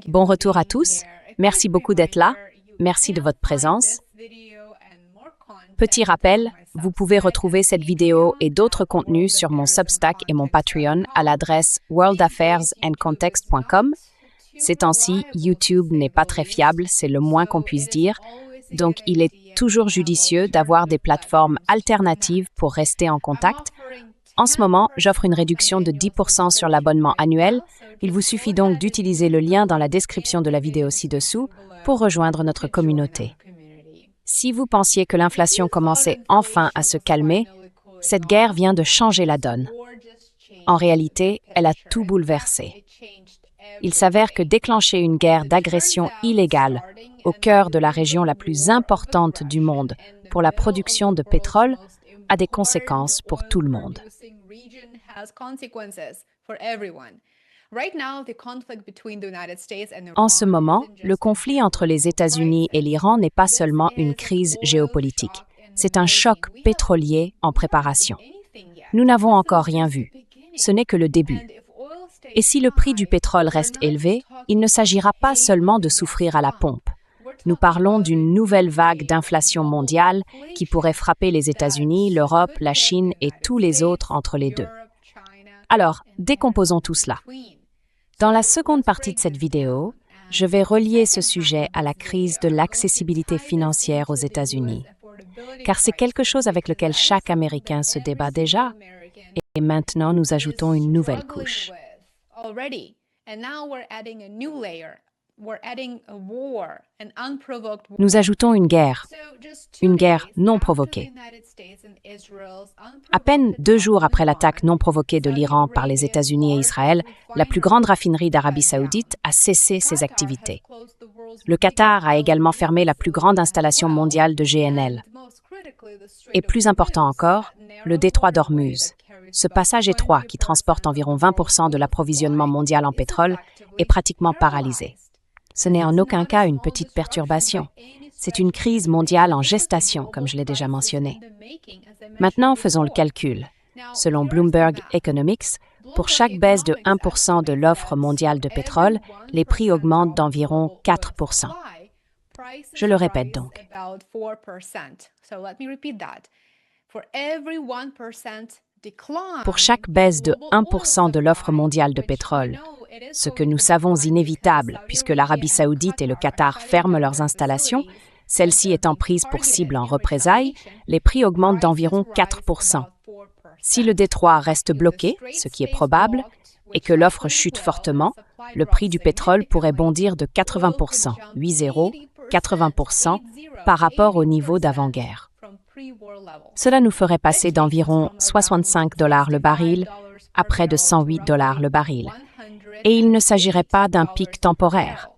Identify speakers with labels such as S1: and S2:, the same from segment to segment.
S1: Bon retour à tous. Merci beaucoup d'être là. Merci de votre présence. Petit rappel, vous pouvez retrouver cette vidéo et d'autres contenus sur mon Substack et mon Patreon à l'adresse worldaffairsancontext.com. Ces temps-ci, YouTube n'est pas très fiable, c'est le moins qu'on puisse dire. Donc, il est toujours judicieux d'avoir des plateformes alternatives pour rester en contact. En ce moment, j'offre une réduction de 10% sur l'abonnement annuel. Il vous suffit donc d'utiliser le lien dans la description de la vidéo ci-dessous pour rejoindre notre communauté. Si vous pensiez que l'inflation commençait enfin à se calmer, cette guerre vient de changer la donne. En réalité, elle a tout bouleversé. Il s'avère que déclencher une guerre d'agression illégale au cœur de la région la plus importante du monde pour la production de pétrole a des conséquences pour tout le monde. En ce moment, le conflit entre les États-Unis et l'Iran n'est pas seulement une crise géopolitique, c'est un choc pétrolier en préparation. Nous n'avons encore rien vu. Ce n'est que le début. Et si le prix du pétrole reste élevé, il ne s'agira pas seulement de souffrir à la pompe. Nous parlons d'une nouvelle vague d'inflation mondiale qui pourrait frapper les États-Unis, l'Europe, la Chine et tous les autres entre les deux. Alors, décomposons tout cela. Dans la seconde partie de cette vidéo, je vais relier ce sujet à la crise de l'accessibilité financière aux États-Unis, car c'est quelque chose avec lequel chaque Américain se débat déjà, et maintenant nous ajoutons une nouvelle couche. Nous ajoutons une guerre non provoquée. À peine 2 jours après l'attaque non provoquée de l'Iran par les États-Unis et Israël, la plus grande raffinerie d'Arabie Saoudite a cessé ses activités. Le Qatar a également fermé la plus grande installation mondiale de GNL. Et plus important encore, le détroit d'Ormuz. Ce passage étroit qui transporte environ 20% de l'approvisionnement mondial en pétrole est pratiquement paralysé. Ce n'est en aucun cas une petite perturbation. C'est une crise mondiale en gestation, comme je l'ai déjà mentionné. Maintenant, faisons le calcul. Selon Bloomberg Economics, pour chaque baisse de 1% de l'offre mondiale de pétrole, les prix augmentent d'environ 4%. Je le répète donc. Pour chaque baisse de 1% de l'offre mondiale de pétrole, ce que nous savons inévitable puisque l'Arabie Saoudite et le Qatar ferment leurs installations, celles-ci étant prises pour cible en représailles, les prix augmentent d'environ 4%. Si le détroit reste bloqué, ce qui est probable, et que l'offre chute fortement, le prix du pétrole pourrait bondir de 80%, 80% par rapport au niveau d'avant-guerre. Cela nous ferait passer d'environ $65 le baril à près de $108 le baril. Et il ne s'agirait pas d'un pic temporaire.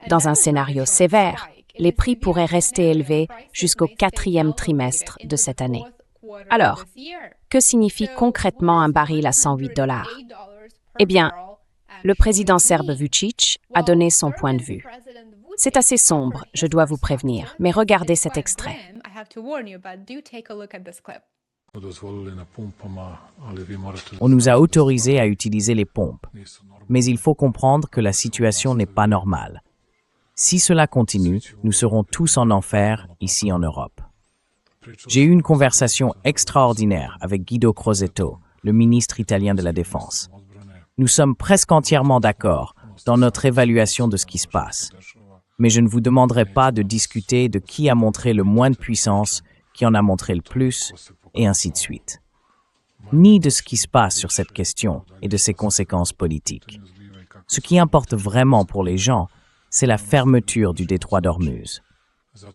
S1: Dans un scénario sévère, les prix pourraient rester élevés jusqu'au 4e trimestre de cette année. Alors, que signifie concrètement un baril à $108 ? Eh bien, le président serbe Vučić a donné son point de vue. C'est assez sombre, je dois vous prévenir, mais regardez cet extrait.
S2: On nous a autorisés à utiliser les pompes, mais il faut comprendre que la situation n'est pas normale. Si cela continue, nous serons tous en enfer ici en Europe. J'ai eu une conversation extraordinaire avec Guido Crosetto, le ministre italien de la Défense. Nous sommes presque entièrement d'accord dans notre évaluation de ce qui se passe. Mais je ne vous demanderai pas de discuter de qui a montré le moins de puissance, qui en a montré le plus, et ainsi de suite. Ni de ce qui se passe sur cette question et de ses conséquences politiques. Ce qui importe vraiment pour les gens, c'est la fermeture du détroit d'Ormuz.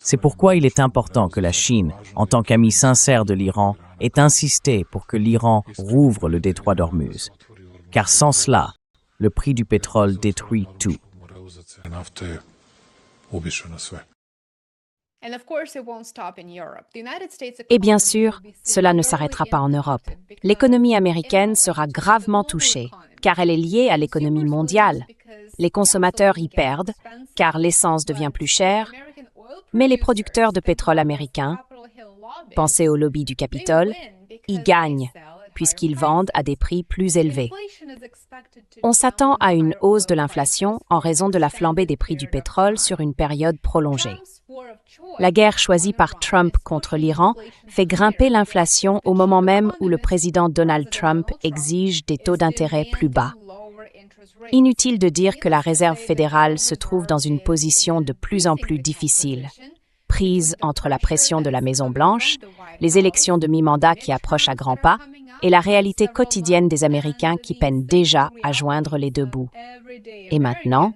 S2: C'est pourquoi il est important que la Chine, en tant qu'ami sincère de l'Iran, ait insisté pour que l'Iran rouvre le détroit d'Ormuz. Car sans cela, le prix du pétrole détruit tout.
S1: Et bien sûr, cela ne s'arrêtera pas en Europe. L'économie américaine sera gravement touchée, car elle est liée à l'économie mondiale. Les consommateurs y perdent, car l'essence devient plus chère, mais les producteurs de pétrole américains, pensez au lobby du Capitole, y gagnent, puisqu'ils vendent à des prix plus élevés. On s'attend à une hausse de l'inflation en raison de la flambée des prix du pétrole sur une période prolongée. La guerre choisie par Trump contre l'Iran fait grimper l'inflation au moment même où le président Donald Trump exige des taux d'intérêt plus bas. Inutile de dire que la Réserve fédérale se trouve dans une position de plus en plus difficile. Prise entre la pression de la Maison-Blanche, les élections de mi-mandat qui approchent à grands pas, et la réalité quotidienne des Américains qui peinent déjà à joindre les deux bouts. Et maintenant,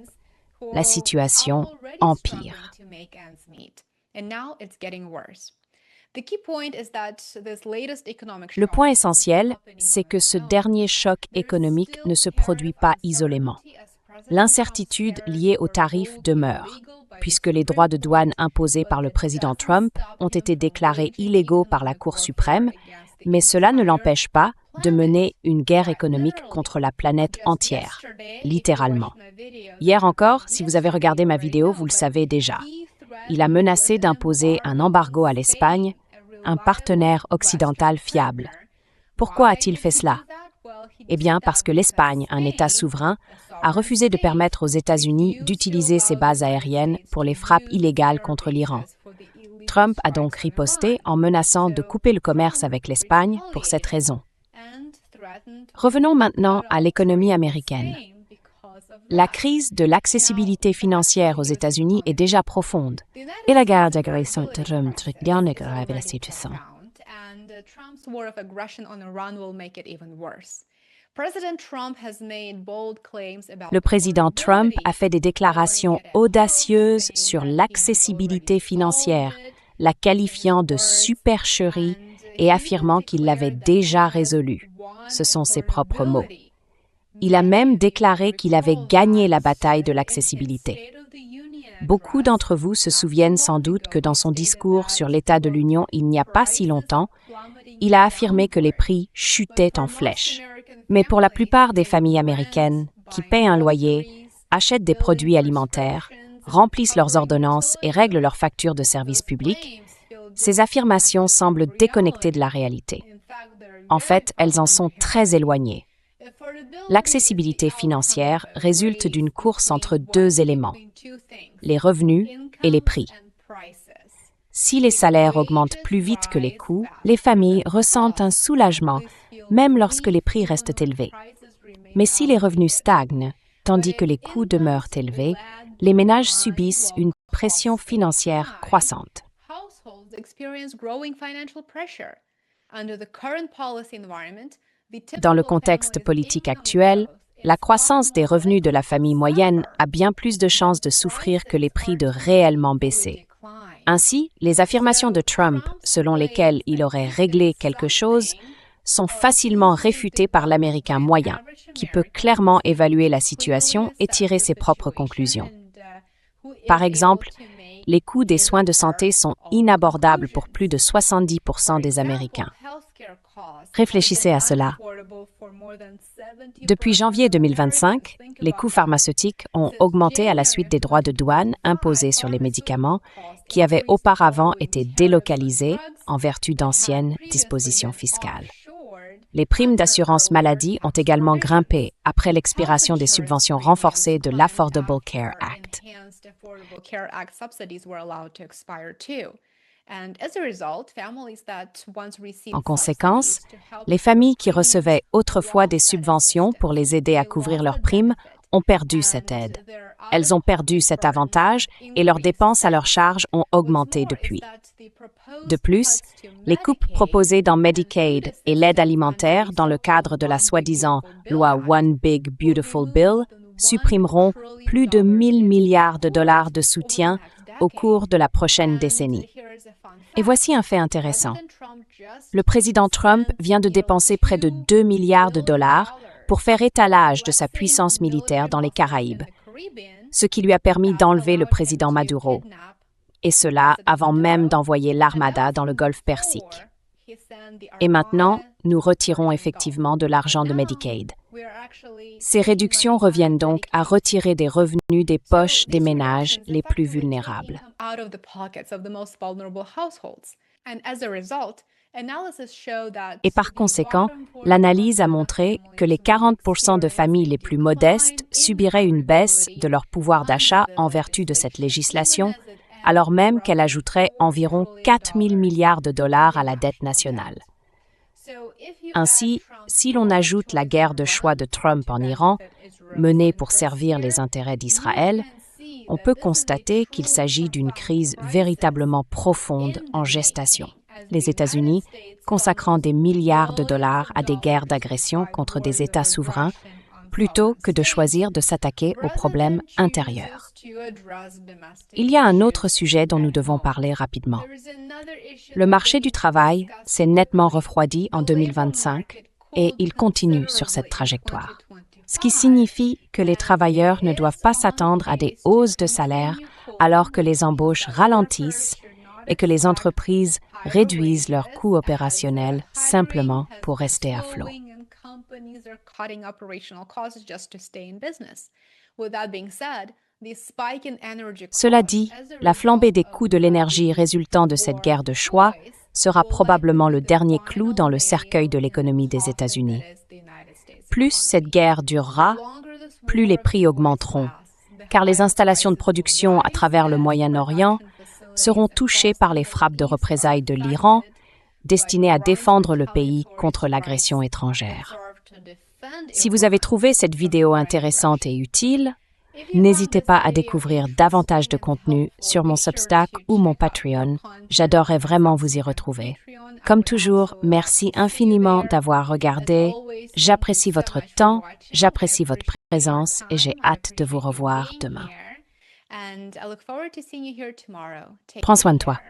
S1: la situation empire. Le point essentiel, c'est que ce dernier choc économique ne se produit pas isolément. L'incertitude liée aux tarifs demeure, puisque les droits de douane imposés par le président Trump ont été déclarés illégaux par la Cour suprême, mais cela ne l'empêche pas de mener une guerre économique contre la planète entière, littéralement. Hier encore, si vous avez regardé ma vidéo, vous le savez déjà. Il a menacé d'imposer un embargo à l'Espagne, un partenaire occidental fiable. Pourquoi a-t-il fait cela? Eh bien, parce que l'Espagne, un État souverain, a refusé de permettre aux États-Unis d'utiliser ses bases aériennes pour les frappes illégales contre l'Iran. Trump a donc riposté en menaçant de couper le commerce avec l'Espagne pour cette raison. Revenons maintenant à l'économie américaine. La crise de l'accessibilité financière aux États-Unis est déjà profonde. Et la guerre d'agression aggrave la situation. Le président Trump a fait des déclarations audacieuses sur l'accessibilité financière, la qualifiant de supercherie et affirmant qu'il l'avait déjà résolue. Ce sont ses propres mots. Il a même déclaré qu'il avait gagné la bataille de l'accessibilité. Beaucoup d'entre vous se souviennent sans doute que dans son discours sur l'état de l'Union il n'y a pas si longtemps, il a affirmé que les prix chutaient en flèche. Mais pour la plupart des familles américaines qui paient un loyer, achètent des produits alimentaires, remplissent leurs ordonnances et règlent leurs factures de services publics, ces affirmations semblent déconnectées de la réalité. En fait, elles en sont très éloignées. L'accessibilité financière résulte d'une course entre deux éléments, les revenus et les prix. Si les salaires augmentent plus vite que les coûts, les familles ressentent un soulagement, même lorsque les prix restent élevés. Mais si les revenus stagnent, tandis que les coûts demeurent élevés, les ménages subissent une pression financière croissante. Dans le contexte politique actuel, la croissance des revenus de la famille moyenne a bien plus de chances de souffrir que les prix de réellement baisser. Ainsi, les affirmations de Trump, selon lesquelles il aurait réglé quelque chose, sont facilement réfutées par l'Américain moyen, qui peut clairement évaluer la situation et tirer ses propres conclusions. Par exemple, les coûts des soins de santé sont inabordables pour plus de 70% des Américains. Réfléchissez à cela. Depuis janvier 2025, les coûts pharmaceutiques ont augmenté à la suite des droits de douane imposés sur les médicaments qui avaient auparavant été délocalisés en vertu d'anciennes dispositions fiscales. Les primes d'assurance maladie ont également grimpé après l'expiration des subventions renforcées de l'Affordable Care Act. En conséquence, les familles qui recevaient autrefois des subventions pour les aider à couvrir leurs primes ont perdu cette aide. Elles ont perdu cet avantage et leurs dépenses à leur charge ont augmenté depuis. De plus, les coupes proposées dans Medicaid et l'aide alimentaire dans le cadre de la soi-disant loi One Big Beautiful Bill supprimeront plus de 1 000 milliards de dollars de soutien au cours de la prochaine décennie. Et voici un fait intéressant. Le président Trump vient de dépenser près de 2 milliards de dollars pour faire étalage de sa puissance militaire dans les Caraïbes, ce qui lui a permis d'enlever le président Maduro, et cela avant même d'envoyer l'armada dans le Golfe Persique. Et maintenant, nous retirons effectivement de l'argent de Medicaid. Ces réductions reviennent donc à retirer des revenus des poches des ménages les plus vulnérables. Et par conséquent, l'analyse a montré que les 40% de familles les plus modestes subiraient une baisse de leur pouvoir d'achat en vertu de cette législation, alors même qu'elle ajouterait environ 4 000 milliards de dollars à la dette nationale. Ainsi, si l'on ajoute la guerre de choix de Trump en Iran, menée pour servir les intérêts d'Israël, on peut constater qu'il s'agit d'une crise véritablement profonde en gestation. Les États-Unis consacrant des milliards de dollars à des guerres d'agression contre des États souverains, plutôt que de choisir de s'attaquer aux problèmes intérieurs. Il y a un autre sujet dont nous devons parler rapidement. Le marché du travail s'est nettement refroidi en 2025 et il continue sur cette trajectoire. Ce qui signifie que les travailleurs ne doivent pas s'attendre à des hausses de salaire alors que les embauches ralentissent et que les entreprises réduisent leurs coûts opérationnels simplement pour rester à flot. Cela dit, la flambée des coûts de l'énergie résultant de cette guerre de choix sera probablement le dernier clou dans le cercueil de l'économie des États-Unis. Plus cette guerre durera, plus les prix augmenteront, car les installations de production à travers le Moyen-Orient seront touchées par les frappes de représailles de l'Iran, destinées à défendre le pays contre l'agression étrangère. Si vous avez trouvé cette vidéo intéressante et utile, n'hésitez pas à découvrir davantage de contenu sur mon Substack ou mon Patreon. J'adorerais vraiment vous y retrouver. Comme toujours, merci infiniment d'avoir regardé. J'apprécie votre temps, j'apprécie votre présence et j'ai hâte de vous revoir demain. Prends soin de toi.